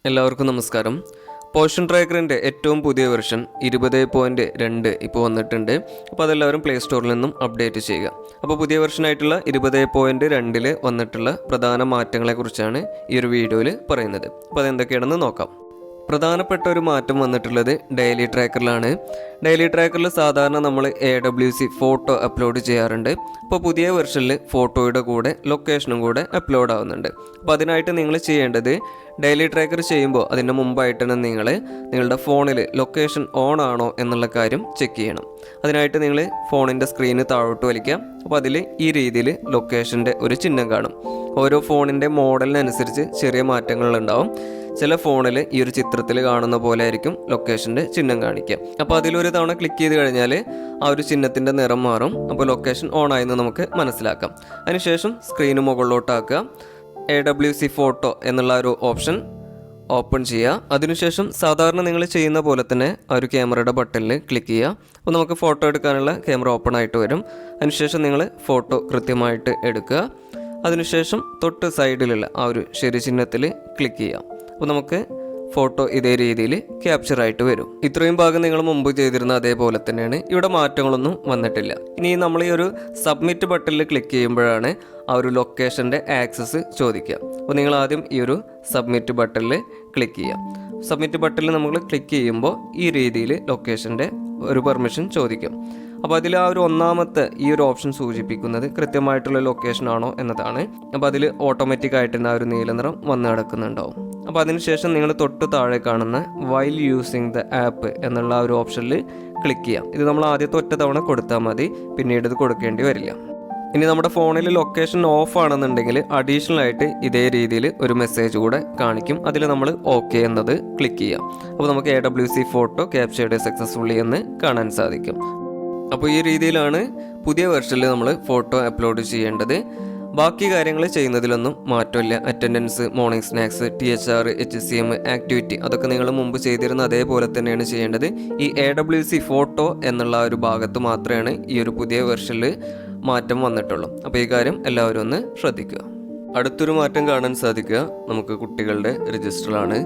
എല്ലാവർക്കും നമസ്കാരം. പോഷൻ ട്രാക്കറിൻ്റെ ഏറ്റവും പുതിയ വെർഷൻ 20.2 ഇപ്പോൾ വന്നിട്ടുണ്ട്. അപ്പോൾ അതെല്ലാവരും പ്ലേ സ്റ്റോറിൽ നിന്നും അപ്ഡേറ്റ് ചെയ്യുക. അപ്പോൾ പുതിയ വെർഷനായിട്ടുള്ള 20.2 വന്നിട്ടുള്ള പ്രധാന മാറ്റങ്ങളെക്കുറിച്ചാണ് ഈ ഒരു വീഡിയോയിൽ പറയുന്നത്. അപ്പോൾ അതെന്തൊക്കെയാണെന്ന് നോക്കാം. പ്രധാനപ്പെട്ട ഒരു മാറ്റം വന്നിട്ടുള്ളത് ഡെയിലി ട്രാക്കറിലാണ്. ഡെയിലി ട്രാക്കറിൽ സാധാരണ നമ്മൾ AWC ഫോട്ടോ അപ്ലോഡ് ചെയ്യാറുണ്ട്. അപ്പോൾ പുതിയ വെർഷനിൽ ഫോട്ടോയുടെ കൂടെ ലൊക്കേഷനും കൂടെ അപ്ലോഡ് ആവുന്നുണ്ട്. അപ്പോൾ അതിനായിട്ട് നിങ്ങൾ ചെയ്യേണ്ടത് ഡെയിലി ട്രാക്കർ ചെയ്യുമ്പോൾ അതിൻ്റെ മുമ്പായിട്ട് തന്നെ നിങ്ങളുടെ ഫോണിൽ ലൊക്കേഷൻ ഓൺ ആണോ എന്നുള്ള കാര്യം ചെക്ക് ചെയ്യണം. അതിനായിട്ട് നിങ്ങൾ ഫോണിൻ്റെ സ്ക്രീന് താഴോട്ട് വലിക്കാം. അപ്പോൾ അതിൽ ഈ രീതിയിൽ ലൊക്കേഷൻ്റെ ഒരു ചിഹ്നം കാണും. ഓരോ ഫോണിൻ്റെ മോഡലിനനുസരിച്ച് ചെറിയ മാറ്റങ്ങളുണ്ടാവും. ചില ഫോണിൽ ഈ ഒരു ചിത്രത്തിൽ കാണുന്ന പോലെ ആയിരിക്കും ലൊക്കേഷൻ്റെ ചിഹ്നം കാണിക്കുക. അപ്പോൾ അതിലൊരു തവണ ക്ലിക്ക് ചെയ്ത് കഴിഞ്ഞാൽ ആ ഒരു ചിഹ്നത്തിൻ്റെ നിറം മാറും. അപ്പോൾ ലൊക്കേഷൻ ഓൺ ആയെന്ന് നമുക്ക് മനസ്സിലാക്കാം. അതിനുശേഷം സ്ക്രീന് മുകളിലോട്ടാക്കുക. AWC ഫോട്ടോ എന്നുള്ള ഒരു ഓപ്ഷൻ ഓപ്പൺ ചെയ്യുക. അതിനുശേഷം സാധാരണ നിങ്ങൾ ചെയ്യുന്ന പോലെ തന്നെ ആ ഒരു ക്യാമറയുടെ ബട്ടണിൽ ക്ലിക്ക് ചെയ്യുക. അപ്പോൾ നമുക്ക് ഫോട്ടോ എടുക്കാനുള്ള ക്യാമറ ഓപ്പൺ ആയിട്ട് വരും. അതിനുശേഷം നിങ്ങൾ ഫോട്ടോ കൃത്യമായിട്ട് എടുക്കുക. അതിനുശേഷം തൊട്ട് സൈഡിലുള്ള ആ ഒരു ശരി ചിഹ്നത്തിൽ ക്ലിക്ക് ചെയ്യാം. അപ്പോൾ നമുക്ക് ഫോട്ടോ ഇതേ രീതിയിൽ ക്യാപ്ചറായിട്ട് വരും. ഇത്രയും ഭാഗം നിങ്ങൾ മുമ്പ് ചെയ്തിരുന്ന അതേപോലെ തന്നെയാണ്. ഇവിടെ മാറ്റങ്ങളൊന്നും വന്നിട്ടില്ല. ഇനി നമ്മൾ ഈ ഒരു സബ്മിറ്റ് ബട്ടണിൽ ക്ലിക്ക് ചെയ്യുമ്പോഴാണ് ആ ഒരു ലൊക്കേഷൻ്റെ ആക്സസ് ചോദിക്കുക. അപ്പോൾ നിങ്ങൾ ആദ്യം ഈ ഒരു സബ്മിറ്റ് ബട്ടണിൽ ക്ലിക്ക് ചെയ്യാം. സബ്മിറ്റ് ബട്ടണിൽ നമ്മൾ ക്ലിക്ക് ചെയ്യുമ്പോൾ ഈ രീതിയിൽ ലൊക്കേഷൻ്റെ ഒരു പെർമിഷൻ ചോദിക്കും. അപ്പോൾ അതിൽ ആ ഒരു ഒന്നാമത്തെ ഈ ഒരു ഓപ്ഷൻ സൂചിപ്പിക്കുന്നത് കൃത്യമായിട്ടുള്ള ലൊക്കേഷൻ ആണോ എന്നതാണ്. അപ്പോൾ അതിൽ ഓട്ടോമാറ്റിക്കായിട്ട് തന്നെ ആ ഒരു നീല നിറം വന്ന് കിടക്കുന്നുണ്ടാവും. അപ്പോൾ അതിനുശേഷം നിങ്ങൾ തൊട്ട് താഴെ കാണുന്ന വൈൽ യൂസിങ് ദ ആപ്പ് എന്നുള്ള ആ ഒരു ഓപ്ഷനിൽ ക്ലിക്ക് ചെയ്യാം. ഇത് നമ്മൾ ആദ്യത്തെ ഒറ്റ തവണ കൊടുത്താൽ മതി, പിന്നീട് ഇത് കൊടുക്കേണ്ടി വരില്ല. ഇനി നമ്മുടെ ഫോണിൽ ലൊക്കേഷൻ ഓഫ് ആണെന്നുണ്ടെങ്കിൽ അഡീഷണൽ ആയിട്ട് ഇതേ രീതിയിൽ ഒരു മെസ്സേജ് കൂടെ കാണിക്കും. അതിൽ നമ്മൾ ഓക്കെ എന്നത് ക്ലിക്ക് ചെയ്യാം. അപ്പോൾ നമുക്ക് AWC ഫോട്ടോ ക്യാപ്ചേർഡ് സക്സസ്ഫുള്ളി എന്ന് കാണാൻ സാധിക്കും. അപ്പോൾ ഈ രീതിയിലാണ് പുതിയ വെർഷനിൽ നമ്മൾ ഫോട്ടോ അപ്ലോഡ് ചെയ്യേണ്ടത്. ബാക്കി കാര്യങ്ങൾ ചെയ്യുന്നതിലൊന്നും മാറ്റമില്ല. Attendance, morning snacks, THR, HCM, activity അതൊക്കെ നിങ്ങൾ മുമ്പ് ചെയ്തിരുന്ന അതേപോലെ തന്നെയാണ് ചെയ്യേണ്ടത്. ഈ AWC ഫോട്ടോ എന്നുള്ള ഒരു ഭാഗത്ത് മാത്രമേ ഈ ഒരു പുതിയ വെർഷനിൽ മാറ്റം വന്നിട്ടുള്ളൂ. അപ്പോൾ ഈ കാര്യം എല്ലാവരും ഒന്ന് ശ്രദ്ധിക്കുക. അടുത്തൊരു മാറ്റം കാണാൻ സാധിക്കുക നമുക്ക് കുട്ടികളുടെ രജിസ്റ്ററിലാണ്.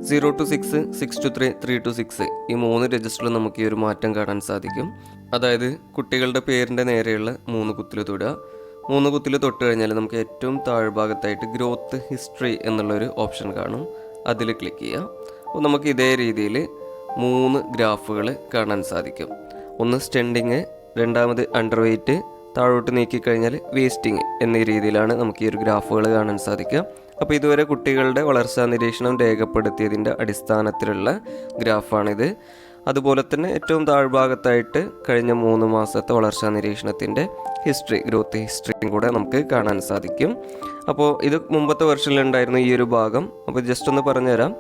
0 to 6, 6 to 3, 3 to 6 ഈ 3 രജിസ്റ്ററിൽ നമുക്ക് ഈ ഒരു മാറ്റം കാണാൻ സാധിക്കും. അതായത് കുട്ടികളുടെ പേരിൻ്റെ നേരെയുള്ള 3 കുത്തിൽ തൊടുക. 3 കുത്തിൽ തൊട്ട് കഴിഞ്ഞാൽ നമുക്ക് ഏറ്റവും താഴ്ഭാഗത്തായിട്ട് ഗ്രോത്ത് ഹിസ്റ്ററി എന്നുള്ളൊരു ഓപ്ഷൻ കാണും. അതിൽ ക്ലിക്ക് ചെയ്യാം. അപ്പോൾ നമുക്ക് ഇതേ രീതിയിൽ 3 ഗ്രാഫുകൾ കാണാൻ സാധിക്കും. ഒന്ന് സ്റ്റെൻഡിങ്, രണ്ടാമത് അണ്ടർ വെയ്റ്റ്, താഴോട്ട് നീക്കിക്കഴിഞ്ഞാൽ വേസ്റ്റിങ് എന്നീ രീതിയിലാണ് നമുക്ക് ഈ ഒരു ഗ്രാഫുകൾ കാണാൻ സാധിക്കുക. അപ്പോൾ ഇതുവരെ കുട്ടികളുടെ വളർച്ചാ നിരീക്ഷണം രേഖപ്പെടുത്തിയതിൻ്റെ അടിസ്ഥാനത്തിലുള്ള ഗ്രാഫാണിത്. അതുപോലെ തന്നെ ഏറ്റവും താഴ്ഭാഗത്തായിട്ട് കഴിഞ്ഞ 3 മാസത്തെ വളർച്ചാ നിരീക്ഷണത്തിൻ്റെ ഹിസ്റ്ററി, ഗ്രോത്ത് ഹിസ്റ്ററിയും കൂടെ നമുക്ക് കാണാൻ സാധിക്കും. അപ്പോൾ ഇത് മുമ്പത്തെ വെർഷനിലുണ്ടായിരുന്ന ഈ ഒരു ഭാഗം. അപ്പോൾ ജസ്റ്റ് ഒന്ന് പറഞ്ഞുതരാം.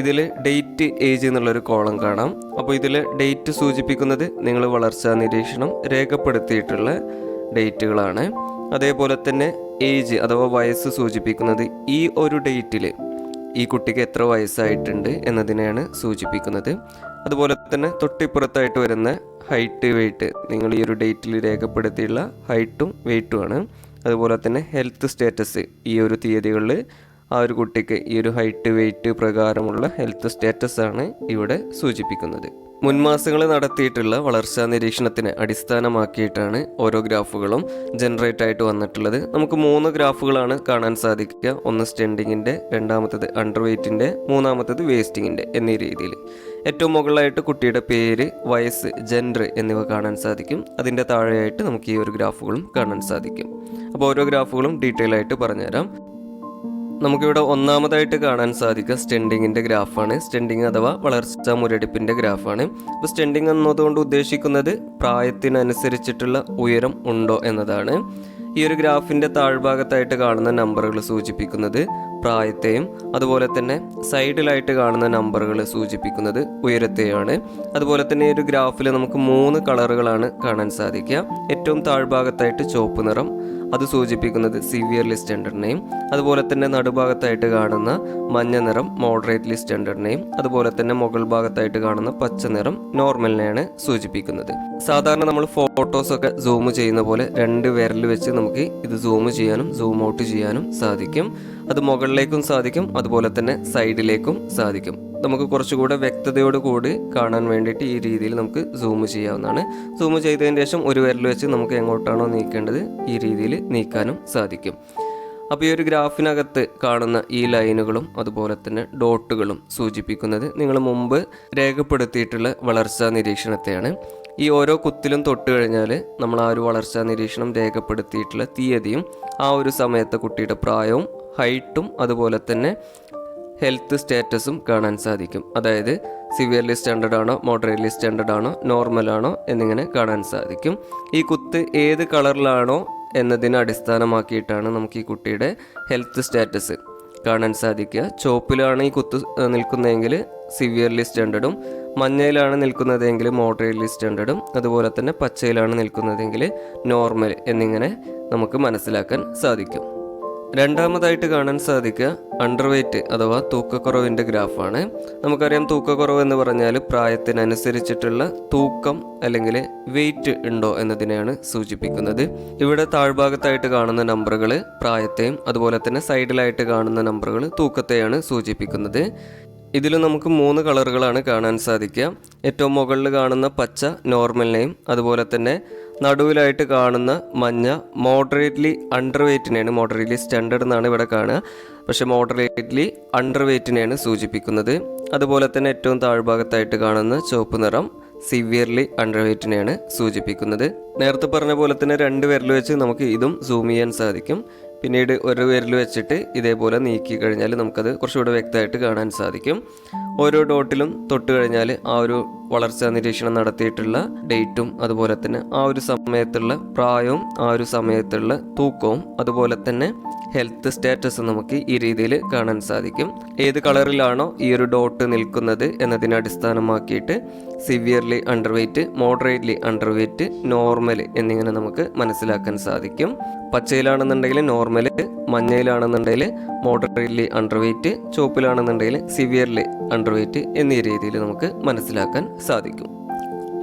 ഇതിൽ ഡേറ്റ്, ഏജ് എന്നുള്ളൊരു കോളം കാണാം. അപ്പോൾ ഇതിൽ ഡേറ്റ് സൂചിപ്പിക്കുന്നത് നിങ്ങൾ വളർച്ചാ നിരീക്ഷണം രേഖപ്പെടുത്തിയിട്ടുള്ള ഡേറ്റുകളാണ്. അതേപോലെ തന്നെ ഏജ് അഥവാ വയസ്സ് സൂചിപ്പിക്കുന്നത് ഈ ഒരു ഡേറ്റിൽ ഈ കുട്ടിക്ക് എത്ര വയസ്സായിട്ടുണ്ട് എന്നതിനെയാണ് സൂചിപ്പിക്കുന്നത്. അതുപോലെ തന്നെ തൊട്ടിപ്പുറത്തായിട്ട് വരുന്ന ഹൈറ്റ്, വെയ്റ്റ് നിങ്ങൾ ഈ ഒരു ഡേറ്റിൽ രേഖപ്പെടുത്തിയുള്ള ഹൈറ്റും വെയ്റ്റുമാണ്. അതുപോലെ തന്നെ ഹെൽത്ത് സ്റ്റാറ്റസ് ഈ ഒരു തീയതികളിൽ ആ ഒരു കുട്ടിക്ക് ഈ ഒരു ഹൈറ്റ്, വെയ്റ്റ് പ്രകാരമുള്ള ഹെൽത്ത് സ്റ്റാറ്റസ് ആണ് ഇവിടെ സൂചിപ്പിക്കുന്നത്. മുൻമാസങ്ങൾ നടത്തിയിട്ടുള്ള വളർച്ചാ നിരീക്ഷണത്തിനെ അടിസ്ഥാനമാക്കിയിട്ടാണ് ഓരോ ഗ്രാഫുകളും ജനറേറ്റ് ആയിട്ട് വന്നിട്ടുള്ളത്. നമുക്ക് 3 ഗ്രാഫുകളാണ് കാണാൻ സാധിക്കുക. ഒന്ന് സ്റ്റെൻഡിങ്ങിൻ്റെ, രണ്ടാമത്തേത് അണ്ടർ വെയ്റ്റിൻ്റെ, മൂന്നാമത്തേത് വേസ്റ്റിങ്ങിൻ്റെ എന്നീ രീതിയിൽ. ഏറ്റവും മുകളിലായിട്ട് കുട്ടിയുടെ പേര്, വയസ്സ്, ജെൻഡർ എന്നിവ കാണാൻ സാധിക്കും. അതിൻ്റെ താഴെയായിട്ട് നമുക്ക് ഈ ഒരു ഗ്രാഫുകളും കാണാൻ സാധിക്കും. അപ്പോൾ ഓരോ ഗ്രാഫുകളും ഡീറ്റെയിൽ ആയിട്ട് പറഞ്ഞുതരാം. നമുക്കിവിടെ ഒന്നാമതായിട്ട് കാണാൻ സാധിക്കുക സ്റ്റെൻഡിങ്ങിൻ്റെ ഗ്രാഫാണ്. സ്റ്റെൻഡിങ് അഥവാ വളർച്ചാ മുരടിപ്പിൻ്റെ ഗ്രാഫാണ്. അപ്പോൾ സ്റ്റെൻഡിങ് എന്നതുകൊണ്ട് ഉദ്ദേശിക്കുന്നത് പ്രായത്തിനനുസരിച്ചിട്ടുള്ള ഉയരം ഉണ്ടോ എന്നതാണ്. ഈ ഒരു ഗ്രാഫിൻ്റെ താഴ്ഭാഗത്തായിട്ട് കാണുന്ന നമ്പറുകൾ സൂചിപ്പിക്കുന്നത് പ്രായത്തെയും അതുപോലെ തന്നെ സൈഡിലായിട്ട് കാണുന്ന നമ്പറുകൾ സൂചിപ്പിക്കുന്നത് ഉയരത്തെയാണ്. അതുപോലെ തന്നെ ഈ ഒരു ഗ്രാഫിൽ നമുക്ക് 3 കളറുകളാണ് കാണാൻ സാധിക്കുക. ഏറ്റവും താഴ്ഭാഗത്തായിട്ട് ചുവപ്പ് നിറം, അത് സൂചിപ്പിക്കുന്നത് സിവിയർലി സ്റ്റെൻഡർഡിനെയും, അതുപോലെ തന്നെ നടുഭാഗത്തായിട്ട് കാണുന്ന മഞ്ഞ നിറം മോഡറേറ്റ്ലി സ്റ്റെൻഡർഡിനെയും, അതുപോലെ തന്നെ മുകൾ ഭാഗത്തായിട്ട് കാണുന്ന പച്ച നിറം നോർമലിനെയാണ് സൂചിപ്പിക്കുന്നത്. സാധാരണ നമ്മൾ ഫോട്ടോസൊക്കെ സൂം ചെയ്യുന്ന പോലെ 2 വിരൽ വെച്ച് നമുക്ക് ഇത് സൂം ചെയ്യാനും സൂം ഔട്ട് ചെയ്യാനും സാധിക്കും. അത് മുകളിലേക്കും സാധിക്കും, അതുപോലെ തന്നെ സൈഡിലേക്കും സാധിക്കും. നമുക്ക് കുറച്ചുകൂടെ വ്യക്തതയോട് കൂടി കാണാൻ വേണ്ടിയിട്ട് ഈ രീതിയിൽ നമുക്ക് സൂം ചെയ്യാവുന്നതാണ്. സൂം ചെയ്തതിന് ശേഷം ഒരു വിരൽ വെച്ച് നമുക്ക് എങ്ങോട്ടാണോ നീക്കേണ്ടത് ഈ രീതിയിൽ നീക്കാനും സാധിക്കും. അപ്പോൾ ഈ ഒരു ഗ്രാഫിനകത്ത് കാണുന്ന ഈ ലൈനുകളും അതുപോലെ തന്നെ ഡോട്ടുകളും സൂചിപ്പിക്കുന്നത് നിങ്ങൾ മുമ്പ് രേഖപ്പെടുത്തിയിട്ടുള്ള വളർച്ചാ നിരീക്ഷണത്തെയാണ്. ഈ ഓരോ കുത്തിലും തൊട്ട് കഴിഞ്ഞാൽ നമ്മൾ ആ ഒരു വളർച്ചാ നിരീക്ഷണം രേഖപ്പെടുത്തിയിട്ടുള്ള തീയതിയും ആ ഒരു സമയത്തെ കുട്ടിയുടെ പ്രായവും ഹൈറ്റും അതുപോലെ തന്നെ ഹെൽത്ത് സ്റ്റാറ്റസും കാണാൻ സാധിക്കും. അതായത് സിവിയർലി സ്റ്റാൻഡേർഡ് ആണോ, മോഡറേറ്റ്ലി സ്റ്റാൻഡേർഡ് ആണോ, നോർമൽ ആണോ എന്നിങ്ങനെ കാണാൻ സാധിക്കും. ഈ കുത്ത് ഏത് കളറിലാണോ എന്നതിനെ അടിസ്ഥാനമാക്കിയിട്ടാണ് നമുക്ക് ഈ കുട്ടിയുടെ ഹെൽത്ത് സ്റ്റാറ്റസ് കാണാൻ സാധിക്കുക. ചുവപ്പിലാണ് ഈ കുത്ത് നിൽക്കുന്നതെങ്കിൽ സിവിയർലി സ്റ്റാൻഡേർഡും, മഞ്ഞയിലാണ് നിൽക്കുന്നതെങ്കിൽ മോഡറേറ്റ്ലി സ്റ്റാൻഡേർഡും, അതുപോലെ തന്നെ പച്ചയിലാണ് നിൽക്കുന്നതെങ്കിൽ നോർമൽ എന്നിങ്ങനെ നമുക്ക് മനസ്സിലാക്കാൻ സാധിക്കും. രണ്ടാമതായിട്ട് കാണാൻ സാധിക്കുക അണ്ടർ വെയ്റ്റ് അഥവാ തൂക്കക്കുറവിൻ്റെ ഗ്രാഫാണ്. നമുക്കറിയാം തൂക്കക്കുറവ് എന്ന് പറഞ്ഞാൽ പ്രായത്തിനനുസരിച്ചിട്ടുള്ള തൂക്കം അല്ലെങ്കിൽ വെയിറ്റ് ഉണ്ടോ എന്നതിനെയാണ് സൂചിപ്പിക്കുന്നത്. ഇവിടെ താഴ്ഭാഗത്തായിട്ട് കാണുന്ന നമ്പറുകൾ പ്രായത്തെയും അതുപോലെ തന്നെ സൈഡിലായിട്ട് കാണുന്ന നമ്പറുകൾ തൂക്കത്തെയാണ് സൂചിപ്പിക്കുന്നത്. ഇതിൽ നമുക്ക് 3 കളറുകളാണ് കാണാൻ സാധിക്കുക. ഏറ്റവും മുകളിൽ കാണുന്ന പച്ച നോർമലിനെയും, അതുപോലെ തന്നെ നടുവിലായിട്ട് കാണുന്ന മഞ്ഞ മോഡറേറ്റ്ലി അണ്ടർ വെയ്റ്റിനെയാണ്, മോഡറേറ്റ്ലി സ്റ്റാൻഡേർഡ് എന്നാണ് ഇവിടെ കാണുക, പക്ഷേ മോഡറേറ്റ്ലി അണ്ടർ വെയ്റ്റിനെയാണ് സൂചിപ്പിക്കുന്നത്. അതുപോലെ തന്നെ ഏറ്റവും താഴ്ഭാഗത്തായിട്ട് കാണുന്ന ചുവപ്പ് നിറം സിവിയർലി അണ്ടർ വെയ്റ്റിനെയാണ് സൂചിപ്പിക്കുന്നത്. നേരത്തെ പറഞ്ഞ പോലെ തന്നെ 2 വിരൽ വെച്ച് നമുക്ക് ഇതും സൂം ചെയ്യാൻ സാധിക്കും. പിന്നീട് ഒരു വിരൽ വെച്ചിട്ട് ഇതേപോലെ നീക്കി കഴിഞ്ഞാൽ നമുക്കത് കുറച്ചുകൂടെ വ്യക്തമായിട്ട് കാണാൻ സാധിക്കും. ഓരോ ഡോട്ടിലും തൊട്ട് കഴിഞ്ഞാൽ ആ ഒരു വളർച്ചാ നിരീക്ഷണം നടത്തിയിട്ടുള്ള ഡേറ്റും അതുപോലെ തന്നെ ആ ഒരു സമയത്തുള്ള പ്രായവും ആ ഒരു സമയത്തുള്ള തൂക്കവും അതുപോലെ തന്നെ ഹെൽത്ത് സ്റ്റാറ്റസ് നമുക്ക് ഈ രീതിയിൽ കാണാൻ സാധിക്കും. ഏത് കളറിലാണോ ഈ ഒരു ഡോട്ട് നിൽക്കുന്നത് എന്നതിനെ അടിസ്ഥാനമാക്കിയിട്ട് severely underweight, moderately underweight, normal എന്നിങ്ങനെ നമുക്ക് മനസ്സിലാക്കാൻ സാധിക്കും. പച്ചയിലാണെന്നുണ്ടെങ്കിൽ നോർമൽ, മഞ്ഞയിലാണെന്നുണ്ടെങ്കിൽ മോഡറേറ്റ്ലി അണ്ടർ വെയ്റ്റ്, ചുവപ്പിലാണെന്നുണ്ടെങ്കിൽ സിവിയർലി അണ്ടർ വെയ്റ്റ് എന്നീ രീതിയിൽ നമുക്ക് മനസ്സിലാക്കാൻ സാധിക്കും.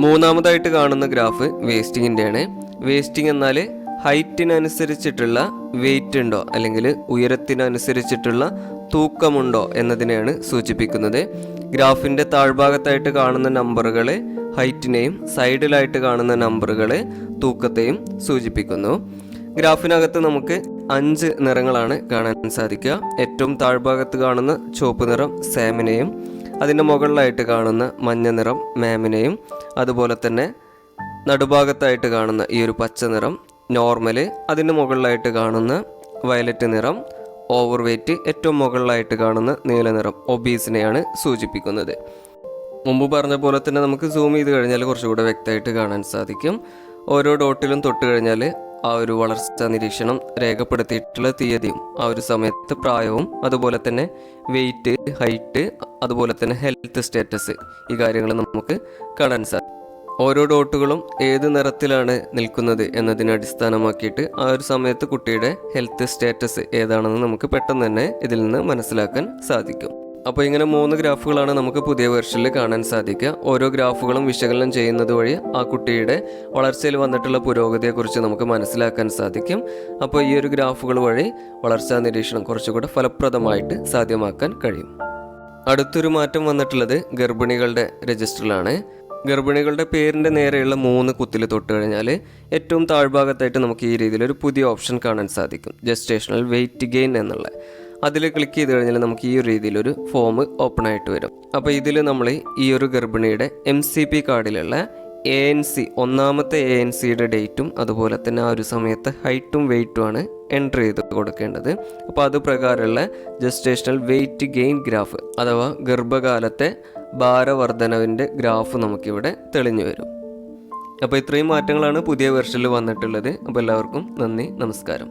മൂന്നാമതായിട്ട് കാണുന്ന ഗ്രാഫ് വേസ്റ്റിങ്ങിൻ്റെയാണ്. വേസ്റ്റിംഗ് എന്നാൽ ഹൈറ്റിനനുസരിച്ചിട്ടുള്ള വെയിറ്റ് ഉണ്ടോ അല്ലെങ്കിൽ ഉയരത്തിനനുസരിച്ചിട്ടുള്ള തൂക്കമുണ്ടോ എന്നതിനെയാണ് സൂചിപ്പിക്കുന്നത്. ഗ്രാഫിൻ്റെ താഴ്ഭാഗത്തായിട്ട് കാണുന്ന നമ്പറുകൾ ഹൈറ്റിനെയും സൈഡിലായിട്ട് കാണുന്ന നമ്പറുകൾ തൂക്കത്തെയും സൂചിപ്പിക്കുന്നു. ഗ്രാഫിനകത്ത് നമുക്ക് 5 നിറങ്ങളാണ് കാണാൻ സാധിക്കുക. ഏറ്റവും താഴ്ഭാഗത്ത് കാണുന്ന ചുവപ്പ് നിറം സാമിനെയും, അതിൻ്റെ മുകളിലായിട്ട് കാണുന്ന മഞ്ഞ നിറം മാമിനെയും, അതുപോലെ തന്നെ നടുഭാഗത്തായിട്ട് കാണുന്ന ഈ ഒരു പച്ച നിറം നോർമല്, അതിൻ്റെ മുകളിലായിട്ട് കാണുന്ന വയലറ്റ് നിറം ഓവർ വെയ്റ്റ്, ഏറ്റവും മുകളിലായിട്ട് കാണുന്ന നീല നിറം ഒബീസിനെയാണ് സൂചിപ്പിക്കുന്നത്. മുമ്പ് പറഞ്ഞ പോലെ തന്നെ നമുക്ക് സൂം ചെയ്ത് കഴിഞ്ഞാൽ കുറച്ചുകൂടെ വ്യക്തമായിട്ട് കാണാൻ സാധിക്കും. ഓരോ ഡോട്ടിലും തൊട്ട് കഴിഞ്ഞാൽ ആ ഒരു വളർച്ചാ നിരീക്ഷണം രേഖപ്പെടുത്തിയിട്ടുള്ള തീയതിയും ആ ഒരു സമയത്ത് പ്രായവും അതുപോലെ തന്നെ വെയിറ്റ്, ഹൈറ്റ്, അതുപോലെ തന്നെ ഹെൽത്ത് സ്റ്റാറ്റസ് ഈ കാര്യങ്ങൾ നമുക്ക് കാണാൻ സാധിക്കും. ഓരോ ഡോട്ടുകളും ഏത് നിറത്തിലാണ് നിൽക്കുന്നത് എന്നതിനെ അടിസ്ഥാനമാക്കിയിട്ട് ആ ഒരു സമയത്ത് കുട്ടിയുടെ ഹെൽത്ത് സ്റ്റാറ്റസ് ഏതാണെന്ന് നമുക്ക് പെട്ടെന്ന് തന്നെ ഇതിൽ നിന്ന് മനസ്സിലാക്കാൻ സാധിക്കും. അപ്പോൾ ഇങ്ങനെ 3 ഗ്രാഫുകളാണ് നമുക്ക് പുതിയ വെർഷനിൽ കാണാൻ സാധിക്കുക. ഓരോ ഗ്രാഫുകളും വിശകലനം ചെയ്യുന്നത് വഴി ആ കുട്ടിയുടെ വളർച്ചയിൽ വന്നിട്ടുള്ള പുരോഗതിയെക്കുറിച്ച് നമുക്ക് മനസ്സിലാക്കാൻ സാധിക്കും. അപ്പോൾ ഈ ഒരു ഗ്രാഫുകൾ വഴി വളർച്ചാ നിരീക്ഷണം കുറച്ചുകൂടെ ഫലപ്രദമായിട്ട് സാധ്യമാക്കാൻ കഴിയും. അടുത്തൊരു മാറ്റം വന്നിട്ടുള്ളത് ഗർഭിണികളുടെ രജിസ്റ്ററിലാണ്. ഗർഭിണികളുടെ പേരിൻ്റെ നേരെയുള്ള 3 കുത്തിൽ തൊട്ട് കഴിഞ്ഞാൽ ഏറ്റവും താഴ്ഭാഗത്തായിട്ട് നമുക്ക് ഈ രീതിയിലൊരു പുതിയ ഓപ്ഷൻ കാണാൻ സാധിക്കും, ജസ്റ്റേഷണൽ വെയിറ്റ് ഗെയിൻ എന്നുള്ള. അതിൽ ക്ലിക്ക് ചെയ്ത് കഴിഞ്ഞാൽ നമുക്ക് ഈ ഒരു രീതിയിലൊരു ഫോം ഓപ്പൺ ആയിട്ട് വരും. അപ്പോൾ ഇതിൽ നമ്മൾ ഈ ഒരു ഗർഭിണിയുടെ MCP കാർഡിലുള്ള ANC, ഒന്നാമത്തെ ANCയുടെ ഡേറ്റും അതുപോലെ തന്നെ ആ ഒരു സമയത്ത് ഹൈറ്റും വെയിറ്റുമാണ് എൻ്റർ ചെയ്ത് കൊടുക്കേണ്ടത്. അപ്പോൾ അത് പ്രകാരമുള്ള ജസ്റ്റേഷണൽ വെയിറ്റ് ഗെയിൻ ഗ്രാഫ് അഥവാ ഗർഭകാലത്തെ ഭാരവർദ്ധനവിൻ്റെ ഗ്രാഫ് നമുക്കിവിടെ തെളിഞ്ഞു വരും. അപ്പോൾ ഇത്രയും മാറ്റങ്ങളാണ് പുതിയ വെർഷനിൽ വന്നിട്ടുള്ളത്. അപ്പോൾ എല്ലാവർക്കും നന്ദി, നമസ്കാരം.